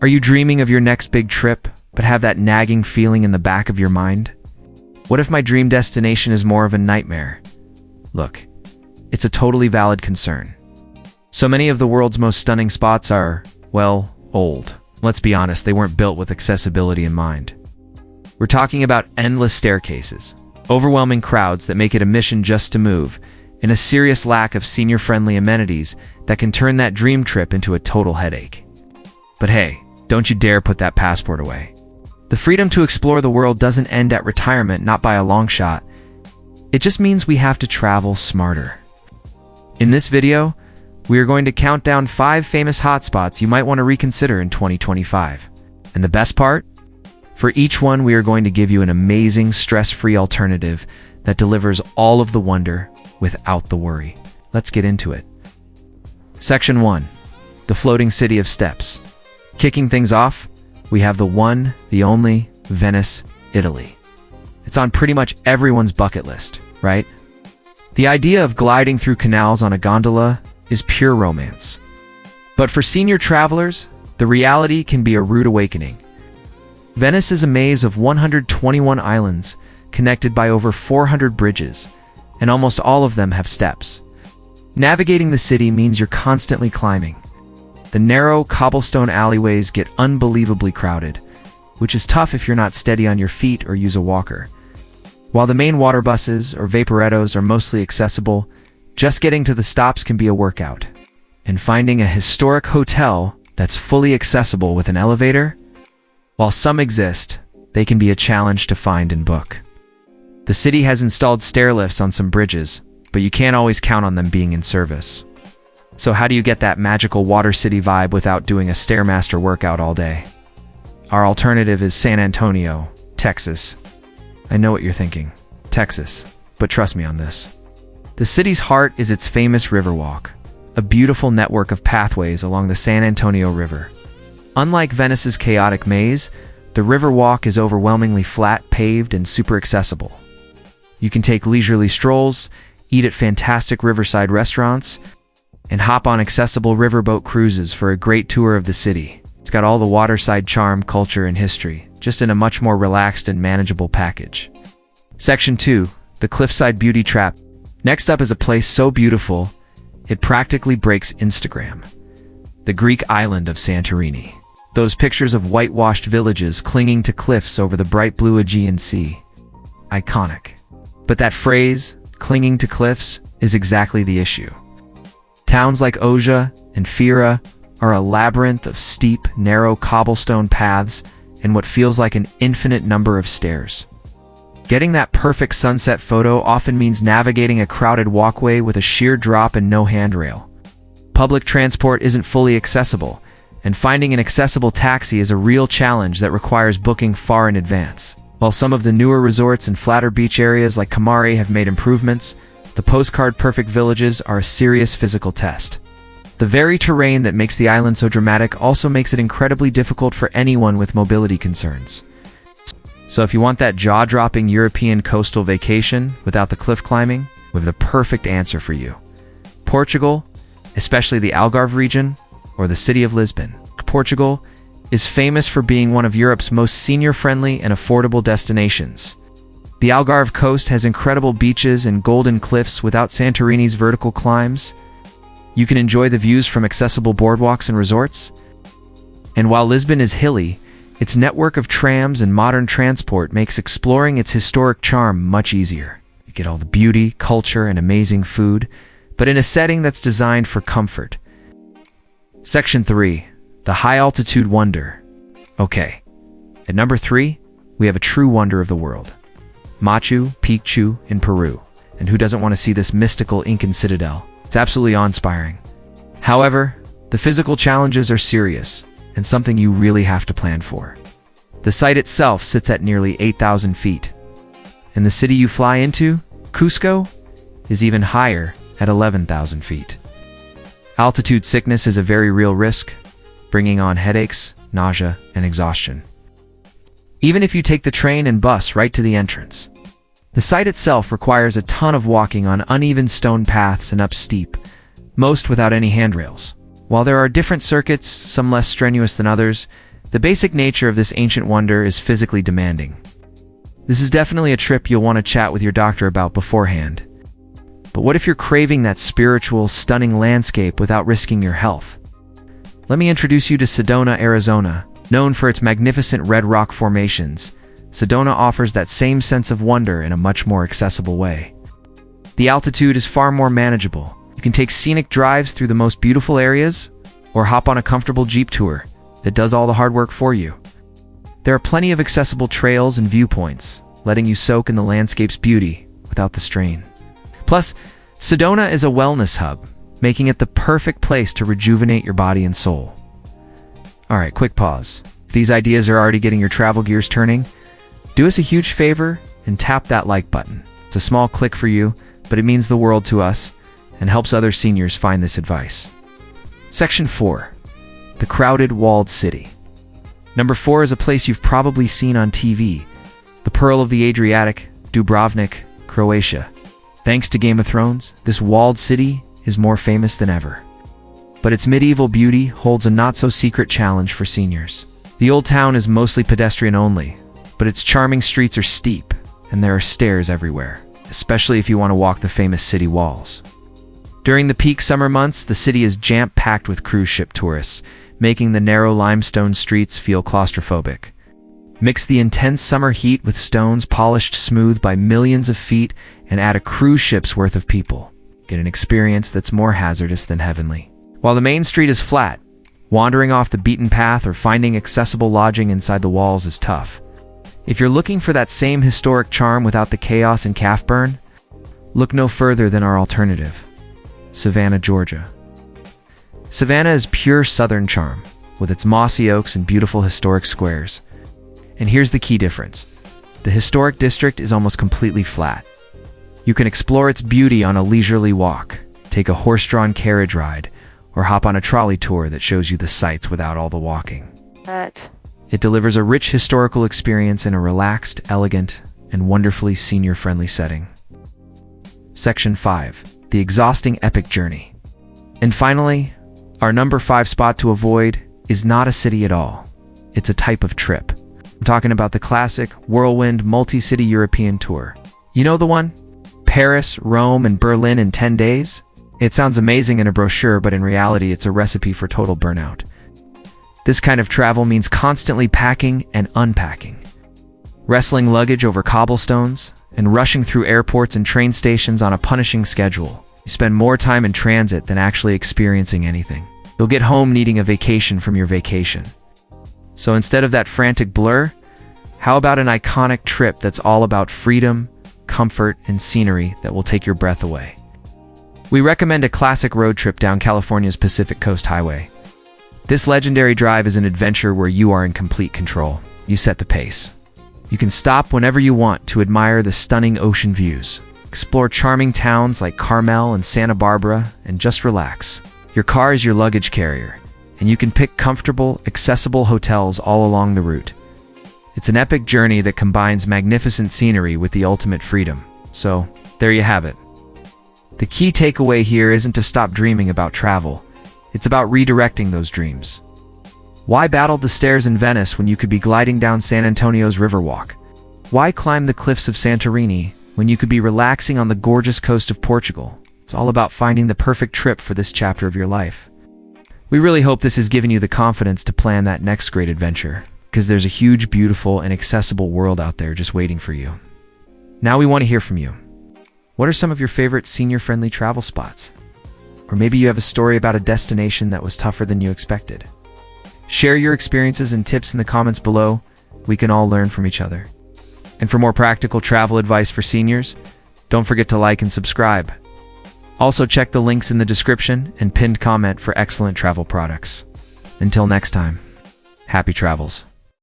Are you dreaming of your next big trip, but have that nagging feeling in the back of your mind? What if my dream destination is more of a nightmare? Look, it's a totally valid concern. So many of the world's most stunning spots are, well, old. Let's be honest, they weren't built with accessibility in mind. We're talking about endless staircases, overwhelming crowds that make it a mission just to move, and a serious lack of senior-friendly amenities that can turn that dream trip into a total headache. But hey, don't you dare put that passport away. The freedom to explore the world doesn't end at retirement, not by a long shot. It just means we have to travel smarter. In this video, we are going to count down 5 famous hotspots you might want to reconsider in 2025. And the best part? For each one, we are going to give you an amazing, stress-free alternative that delivers all of the wonder without the worry. Let's get into it. Section 1. The floating city of steps. Kicking things off, we have the one, the only, Venice, Italy. It's on pretty much everyone's bucket list, right? The idea of gliding through canals on a gondola is pure romance. But for senior travelers, the reality can be a rude awakening. Venice is a maze of 121 islands, connected by over 400 bridges, and almost all of them have steps. Navigating the city means you're constantly climbing. The narrow, cobblestone alleyways get unbelievably crowded, which is tough if you're not steady on your feet or use a walker. While the main water buses or vaporettos are mostly accessible, just getting to the stops can be a workout. And finding a historic hotel that's fully accessible with an elevator? While some exist, they can be a challenge to find and book. The city has installed stair lifts on some bridges, but you can't always count on them being in service. So how do you get that magical water city vibe without doing a Stairmaster workout all day? Our alternative is San Antonio, Texas. I know what you're thinking, Texas, but trust me on this. The city's heart is its famous Riverwalk, a beautiful network of pathways along the San Antonio River. Unlike Venice's chaotic maze, the Riverwalk is overwhelmingly flat, paved, and super accessible. You can take leisurely strolls, eat at fantastic riverside restaurants, and hop on accessible riverboat cruises for a great tour of the city. It's got all the waterside charm, culture, and history, just in a much more relaxed and manageable package. Section 2. The Cliffside Beauty Trap. Next up is a place so beautiful, it practically breaks Instagram. The Greek island of Santorini. Those pictures of whitewashed villages clinging to cliffs over the bright blue Aegean Sea. Iconic. But that phrase, clinging to cliffs, is exactly the issue. Towns like Oja and Fira are a labyrinth of steep, narrow cobblestone paths and what feels like an infinite number of stairs. Getting that perfect sunset photo often means navigating a crowded walkway with a sheer drop and no handrail. Public transport isn't fully accessible, and finding an accessible taxi is a real challenge that requires booking far in advance. While some of the newer resorts and flatter beach areas like Kamari have made improvements, the postcard-perfect villages are a serious physical test. The very terrain that makes the island so dramatic also makes it incredibly difficult for anyone with mobility concerns. So if you want that jaw-dropping European coastal vacation without the cliff climbing, we have the perfect answer for you. Portugal, especially the Algarve region, or the city of Lisbon. Portugal is famous for being one of Europe's most senior-friendly and affordable destinations. The Algarve coast has incredible beaches and golden cliffs without Santorini's vertical climbs. You can enjoy the views from accessible boardwalks and resorts. And while Lisbon is hilly, its network of trams and modern transport makes exploring its historic charm much easier. You get all the beauty, culture, and amazing food, but in a setting that's designed for comfort. Section 3. The High-Altitude Wonder. Okay, at number 3, we have a true wonder of the world. Machu Picchu in Peru. And who doesn't want to see this mystical Incan citadel? It's absolutely awe-inspiring. However, the physical challenges are serious, and something you really have to plan for. The site itself sits at nearly 8,000 feet. And the city you fly into, Cusco, is even higher at 11,000 feet. Altitude sickness is a very real risk, bringing on headaches, nausea, and exhaustion. Even if you take the train and bus right to the entrance. The site itself requires a ton of walking on uneven stone paths and up steep, most without any handrails. While there are different circuits, some less strenuous than others, The basic nature of this ancient wonder is physically demanding. This is definitely a trip you'll want to chat with your doctor about beforehand. But what if you're craving that spiritual, stunning landscape without risking your health? Let me introduce you to Sedona, Arizona. Known for its magnificent red rock formations, Sedona offers that same sense of wonder in a much more accessible way. The altitude is far more manageable. You can take scenic drives through the most beautiful areas, or hop on a comfortable Jeep tour that does all the hard work for you. There are plenty of accessible trails and viewpoints, letting you soak in the landscape's beauty without the strain. Plus, Sedona is a wellness hub, making it the perfect place to rejuvenate your body and soul. Alright, quick pause. If these ideas are already getting your travel gears turning, do us a huge favor and tap that like button. It's a small click for you, but it means the world to us and helps other seniors find this advice. Section 4. The crowded walled city. Number 4 is a place you've probably seen on TV, the Pearl of the Adriatic, Dubrovnik, Croatia. Thanks to Game of Thrones, this walled city is more famous than ever. But its medieval beauty holds a not-so-secret challenge for seniors. The old town is mostly pedestrian only, but its charming streets are steep, and there are stairs everywhere, especially if you want to walk the famous city walls. During the peak summer months, the city is jam-packed with cruise ship tourists, making the narrow limestone streets feel claustrophobic. Mix the intense summer heat with stones polished smooth by millions of feet and add a cruise ship's worth of people. Get an experience that's more hazardous than heavenly. While the main street is flat, wandering off the beaten path or finding accessible lodging inside the walls is tough. If you're looking for that same historic charm without the chaos and calf burn, look no further than our alternative, Savannah, Georgia. Savannah is pure southern charm, with its mossy oaks and beautiful historic squares. And here's the key difference. The historic district is almost completely flat. You can explore its beauty on a leisurely walk, take a horse-drawn carriage ride, or hop on a trolley tour that shows you the sights without all the walking. It delivers a rich historical experience in a relaxed, elegant, and wonderfully senior-friendly setting. Section 5. The exhausting epic journey. And finally, our number 5 spot to avoid is not a city at all. It's a type of trip. I'm talking about the classic whirlwind multi-city European tour. You know the one? Paris, Rome, and Berlin in 10 days? It sounds amazing in a brochure, but in reality, it's a recipe for total burnout. This kind of travel means constantly packing and unpacking, wrestling luggage over cobblestones, and rushing through airports and train stations on a punishing schedule. You spend more time in transit than actually experiencing anything. You'll get home needing a vacation from your vacation. So instead of that frantic blur, how about an iconic trip that's all about freedom, comfort, and scenery that will take your breath away? We recommend a classic road trip down California's Pacific Coast Highway. This legendary drive is an adventure where you are in complete control. You set the pace. You can stop whenever you want to admire the stunning ocean views, explore charming towns like Carmel and Santa Barbara, and just relax. Your car is your luggage carrier, and you can pick comfortable, accessible hotels all along the route. It's an epic journey that combines magnificent scenery with the ultimate freedom. So, there you have it. The key takeaway here isn't to stop dreaming about travel. It's about redirecting those dreams. Why battle the stairs in Venice when you could be gliding down San Antonio's Riverwalk? Why climb the cliffs of Santorini when you could be relaxing on the gorgeous coast of Portugal? It's all about finding the perfect trip for this chapter of your life. We really hope this has given you the confidence to plan that next great adventure, because there's a huge, beautiful, and accessible world out there just waiting for you. Now we want to hear from you. What are some of your favorite senior-friendly travel spots? Or maybe you have a story about a destination that was tougher than you expected. Share your experiences and tips in the comments below. We can all learn from each other. And for more practical travel advice for seniors, don't forget to like and subscribe. Also check the links in the description and pinned comment for excellent travel products. Until next time, happy travels.